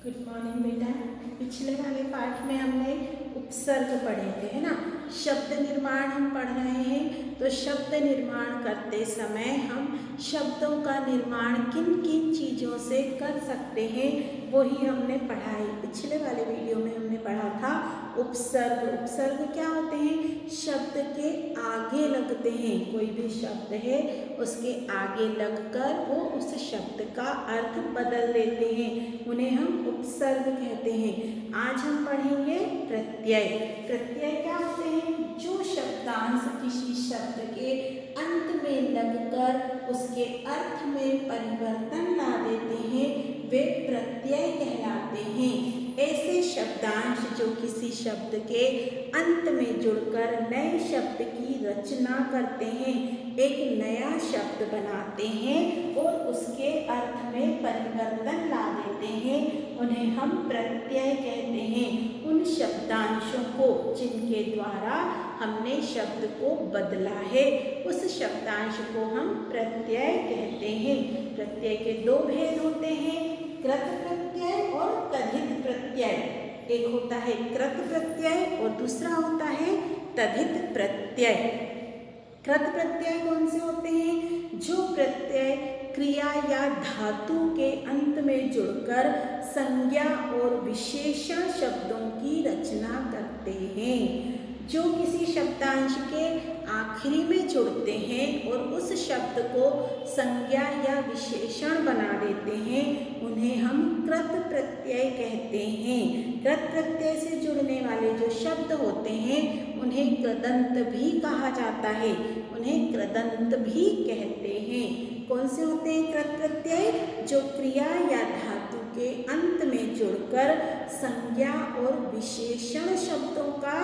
Good morning बेटा। पिछले वाले पाठ में हमने उपसर्ग पढ़े थे, है ना। शब्द निर्माण हम पढ़ रहे हैं, तो शब्द निर्माण करते समय हम शब्दों का निर्माण किन किन चीज़ों से कर सकते हैं वही हमने पढ़ा है। पिछले वाले वीडियो में हमने पढ़ा था उपसर्ग। उपसर्ग क्या होते हैं? शब्द के आगे लगते हैं। कोई भी शब्द है उसके आगे लगकर वो उस शब्द का अर्थ बदल देते हैं, उन्हें हम उपसर्ग कहते हैं। आज हम पढ़ेंगे प्रत्यय। प्रत्यय क्या होते हैं? जो शब्दांश किसी शब्द के अंत में लगकर उसके अर्थ में परिवर्तन ला देते हैं वे प्रत्यय कहलाते हैं। ऐसे शब्दांश जो किसी शब्द के अंत में जुड़कर नए शब्द की रचना करते हैं, एक नया शब्द बनाते हैं और उसके अर्थ में परिवर्तन ला देते हैं, उन्हें हम प्रत्यय कहते हैं। उन शब्दांशों को जिनके द्वारा हमने शब्द को बदला है उस शब्दांश को हम प्रत्यय कहते हैं। प्रत्यय के दो भेद होते हैं, कृत प्रत्यय और तद्धित प्रत्यय। एक होता है कृत प्रत्यय और दूसरा होता है तद्धित प्रत्यय। कृत प्रत्यय कौन से होते हैं? जो प्रत्यय क्रिया या धातु के अंत में जुड़कर संज्ञा और विशेषण शब्दों की रचना करते हैं। जो किसी शब्दांश के आखिरी में जुड़ते हैं और उस शब्द को संज्ञा या विशेषण बना देते हैं, उन्हें हम कृत प्रत्यय कहते हैं। कृत प्रत्यय से जुड़ने वाले जो शब्द होते हैं उन्हें कृदंत भी कहा जाता है, उन्हें कृदंत भी कहते हैं। कौन से होते हैं कृत प्रत्यय? जो क्रिया या धातु के अंत में जुड़कर संज्ञा और विशेषण शब्दों का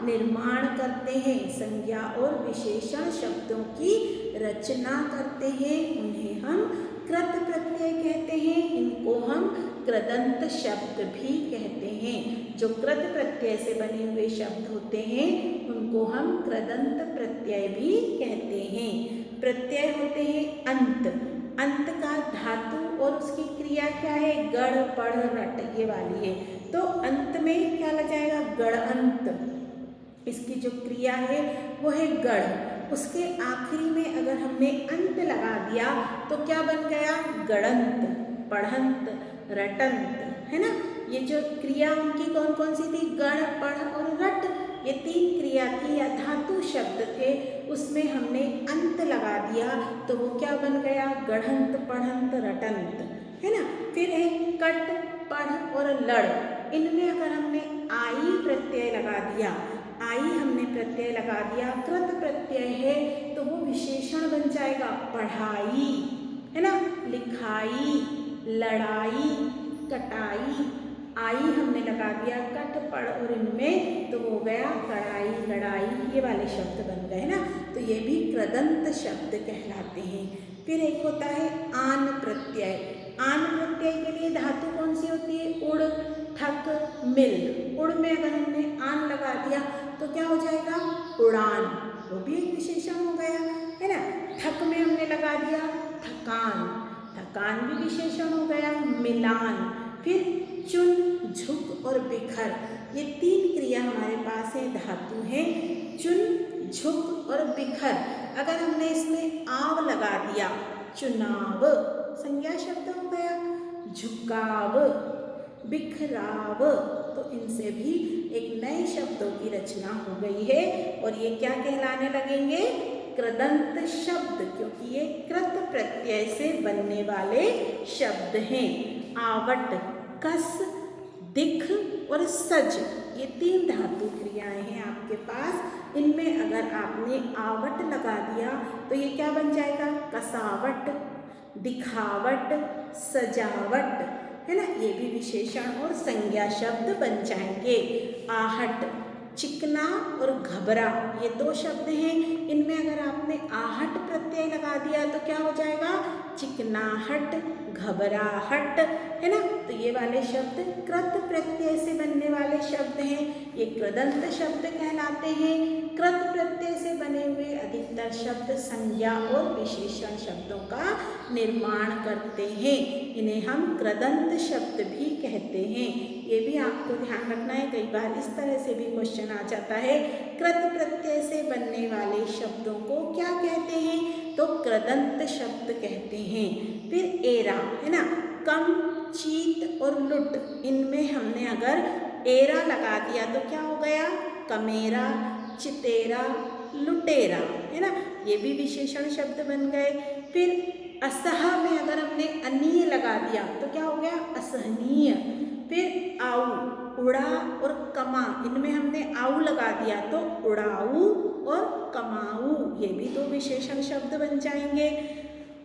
निर्माण करते हैं, संज्ञा और विशेषण शब्दों की रचना करते हैं, उन्हें हम कृत प्रत्यय कहते हैं। इनको हम कृदंत शब्द भी कहते हैं। जो कृत प्रत्यय से बने हुए शब्द होते हैं उनको हम कृदंत प्रत्यय भी कहते हैं। प्रत्यय होते हैं अंत। अंत का धातु और उसकी क्रिया क्या है? गढ़ पढ़ रट ये वाली है। तो अंत में क्या लग जाएगा? गढ़ अंत। इसकी जो क्रिया है वो है गढ़। उसके आखिरी में अगर हमने अंत लगा दिया तो क्या बन गया? गढ़ंत, पढ़ंत, रटंत, है ना। ये जो क्रिया उनकी कौन कौन सी थी? गढ़, पढ़ और रट, ये तीन क्रिया थी या धातु शब्द थे, उसमें हमने अंत लगा दिया तो वो क्या बन गया? गढ़ंत, पढ़ंत, रटंत, है ना। फिर है कट, पढ़ और लड़। इनमें अगर हमने आई प्रत्यय लगा दिया, आई हमने प्रत्यय लगा दिया, कृत प्रत्यय है तो वो विशेषण बन जाएगा पढ़ाई, है ना, लिखाई, लड़ाई, कटाई। आई हमने लगा दिया कट, पढ़ और इनमें तो हो गया कढ़ाई, लड़ाई, ये वाले शब्द बन गए ना। तो ये भी कृदंत शब्द कहलाते हैं। फिर एक होता है आन प्रत्यय। आन प्रत्यय के लिए धातु कौन सी होती है? उड़, ठक, मिल। उड़ में अगर हमने आन लगा दिया तो क्या हो जाएगा? उड़ान, वो भी एक विशेषण हो गया, है ना। ठक में हमने लगा दिया थकान, थकान भी विशेषण हो गया। मिलान, फिर चुन, झुक और बिखर, ये तीन क्रिया हमारे पास है, धातु है। चुन, झुक और बिखर, अगर हमने इसमें आव लगा दिया, चुनाव, संज्ञा शब्द हो गया। झुकाव, बिखराव, तो इनसे भी एक नए शब्दों की रचना हो गई है और ये क्या कहलाने लगेंगे? कृदंत शब्द, क्योंकि ये कृत प्रत्यय से बनने वाले शब्द हैं। आवट, कस, दिख और सज, ये तीन धातु क्रियाएं हैं आपके पास। इनमें अगर आपने आवट लगा दिया तो ये क्या बन जाएगा? कसावट, दिखावट, सजावट, है ना। ये भी विशेषण और संज्ञा शब्द बन जाएंगे। आहट, चिकना और घबरा, ये दो शब्द हैं। इनमें अगर आपने आहट प्रत्यय लगा दिया तो क्या हो जाएगा? चिकनाहट, घबराहट, है ना। तो ये वाले शब्द कृत प्रत्यय से बनने वाले शब्द हैं, ये कृदंत शब्द कहलाते हैं। कृत प्रत्यय से बने हुए अधिकतर शब्द संज्ञा और विशेषण शब्दों का निर्माण करते हैं, इन्हें हम कृदंत शब्द भी कहते हैं। ये भी आपको ध्यान रखना है, कई बार इस तरह से भी क्वेश्चन आ जाता है, कृत प्रत्यय से बनने वाले शब्दों को क्या कहते हैं, तो कृदंत शब्द कहते हैं। फिर एरा, है ना, कम, चीत और लुट, इनमें हमने अगर एरा लगा दिया तो क्या हो गया, कमेरा, चितेरा, लुटेरा, है ना, ये भी विशेषण शब्द बन गए। फिर असह में अगर हमने अनीय लगा दिया तो क्या हो गया, असहनीय। फिर आऊ, उड़ा और कमा, इनमें हमने आऊ लगा दिया तो उड़ाऊ और कमाऊ, ये भी दो विशेषण शब्द बन जाएंगे।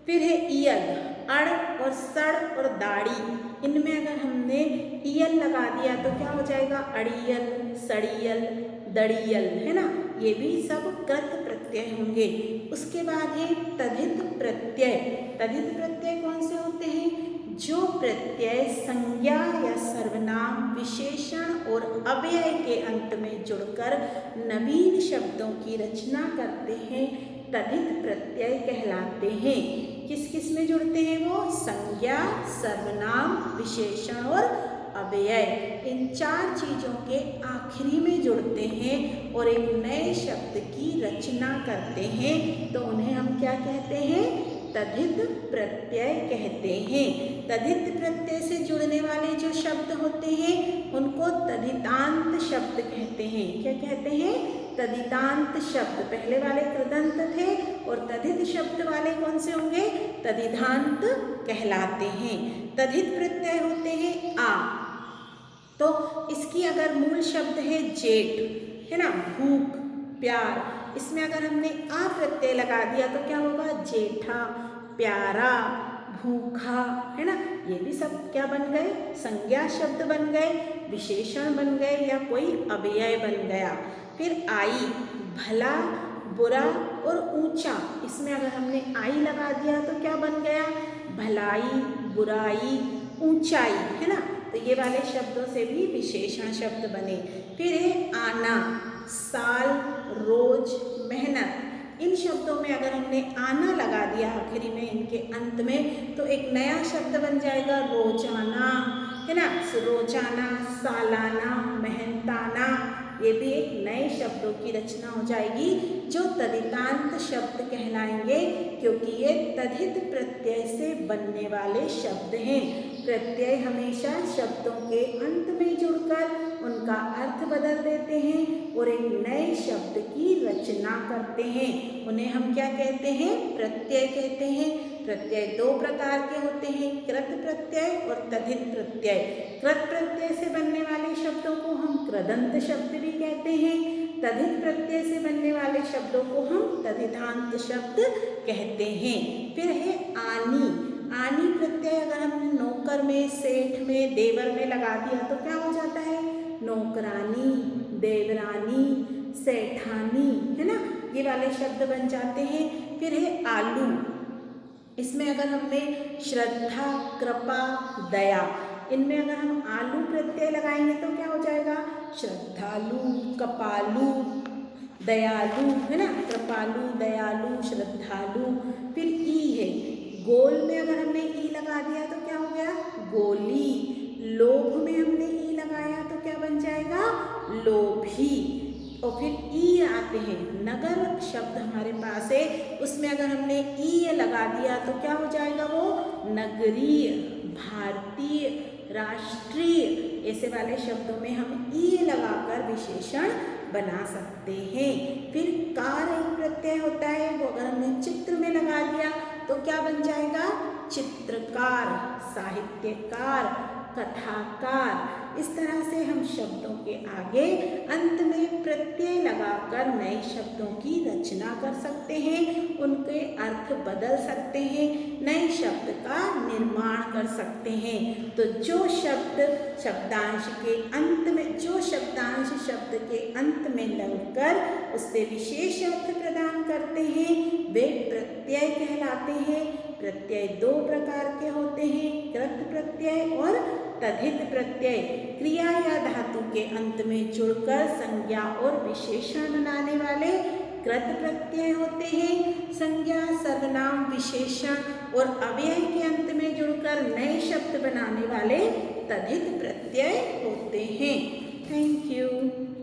फिर है ईयल, अड़ और सड़ और दाढ़ी, इनमें अगर हमने ईयल लगा दिया तो क्या हो जाएगा, अड़ियल, सड़ियल, दड़ियल, है ना, ये भी सब कृत प्रत्यय होंगे। उसके बाद है तद्धित प्रत्यय। तद्धित प्रत्यय कौन से होते हैं, जो प्रत्यय संज्ञा या सर्वनाम, विशेषण और अव्यय के अंत में जुड़कर नवीन शब्दों की रचना करते हैं, तद्धित प्रत्यय कहलाते हैं। किस किस में जुड़ते हैं वो, संज्ञा, सर्वनाम, विशेषण और अव्यय, इन चार चीजों के आखिरी में जुड़ते हैं और एक नए शब्द की रचना करते हैं, तो उन्हें हम क्या कहते हैं, तद्धित प्रत्यय कहते हैं। तद्धित प्रत्यय से जुड़ने वाले जो शब्द होते हैं उनको तद्धितांत शब्द कहते हैं। क्या कहते हैं, तद्धितांत शब्द। पहले वाले कृदंत थे और तद्धित शब्द वाले कौन से होंगे, तद्धितांत कहलाते हैं। तद्धित प्रत्यय होते हैं आ, तो इसकी अगर मूल शब्द है जेठ, है ना, भूख, प्यार, इसमें अगर हमने आ प्रत्यय लगा दिया तो क्या होगा, जेठा, प्यारा, भूखा, है ना, ये भी सब क्या बन गए, संज्ञा शब्द बन गए, विशेषण बन गए या कोई अव्यय बन गया। फिर आई, भला, बुरा और ऊंचा, इसमें अगर हमने आई लगा दिया तो क्या बन गया, भलाई, बुराई, ऊंचाई, है ना, तो ये वाले शब्दों से भी विशेषण शब्द बने। फिर है आना, साल, रोज, मेहनत, इन शब्दों में अगर हमने आना लगा दिया आखिरी में इनके अंत में तो एक नया शब्द बन जाएगा, रोजाना, है ना, रोजाना, सालाना, मेहनताना, ये भी एक नए शब्दों की रचना हो जाएगी जो तद्धितांत शब्द कहलाएंगे, क्योंकि ये तद्धित प्रत्यय से बनने वाले शब्द हैं। प्रत्यय हमेशा शब्दों के अंत में जुड़कर उनका अर्थ बदल देते हैं और एक नए शब्द की रचना करते हैं, उन्हें हम क्या कहते हैं, प्रत्यय कहते हैं। प्रत्यय दो प्रकार के होते हैं, कृत प्रत्यय और तद्धित प्रत्यय। कृत प्रत्यय से बनने वाले शब्दों को हम कृदंत शब्द भी कहते हैं, तद्धित प्रत्यय से बनने वाले शब्दों को हम तद्धितांत शब्द कहते हैं। फिर है आनी, आनी प्रत्यय अगर हमने नौकर में, सेठ में, देवर में लगा दिया तो क्या हो जाता है, नौकरानी, देवरानी, सेठानी, है ना, ये वाले शब्द बन जाते हैं। फिर है आलू, इसमें अगर हमने श्रद्धा, कृपा, दया, इनमें अगर हम आलू प्रत्यय लगाएंगे तो क्या हो जाएगा, श्रद्धालु, कपालु, दयालु, है ना, कृपालु, दयालु, श्रद्धालु। फिर ई है, गोल में अगर हमने ई लगा दिया तो क्या हो गया, गोली, लोभ में हमने ई लगाया तो क्या बन जाएगा, लोभी। और फिर ई आते हैं, नगर शब्द हमारे पास है, उसमें अगर हमने ई लगा दिया तो क्या हो जाएगा, वो नगरीय, भारतीय, राष्ट्रीय, ऐसे वाले शब्दों में हम ई लगाकर विशेषण बना सकते हैं। फिर कार एक प्रत्यय होता है, वो अगर हमने चित्र में लगा दिया तो क्या बन जाएगा, चित्रकार, साहित्यकार, कथाकार। इस तरह से हम शब्दों के आगे अंत में प्रत्यय लगाकर नए शब्दों की रचना कर सकते हैं, उनके अर्थ बदल सकते हैं, नए शब्द का निर्माण कर सकते हैं। तो जो शब्द शब्दांश के अंत में, जो शब्दांश शब्द के अंत में लगकर उससे विशेष अर्थ प्रदान करते हैं वे प्रत्यय कहलाते हैं। प्रत्यय दो प्रकार के होते हैं, कृत प्रत्यय और तद्धित प्रत्यय। क्रिया या धातु के अंत में जुड़कर संज्ञा और विशेषण बनाने वाले कृत प्रत्यय होते हैं। संज्ञा, सर्वनाम, विशेषण और अव्यय के अंत में जुड़कर नए शब्द बनाने वाले तद्धित प्रत्यय होते हैं। Thank you.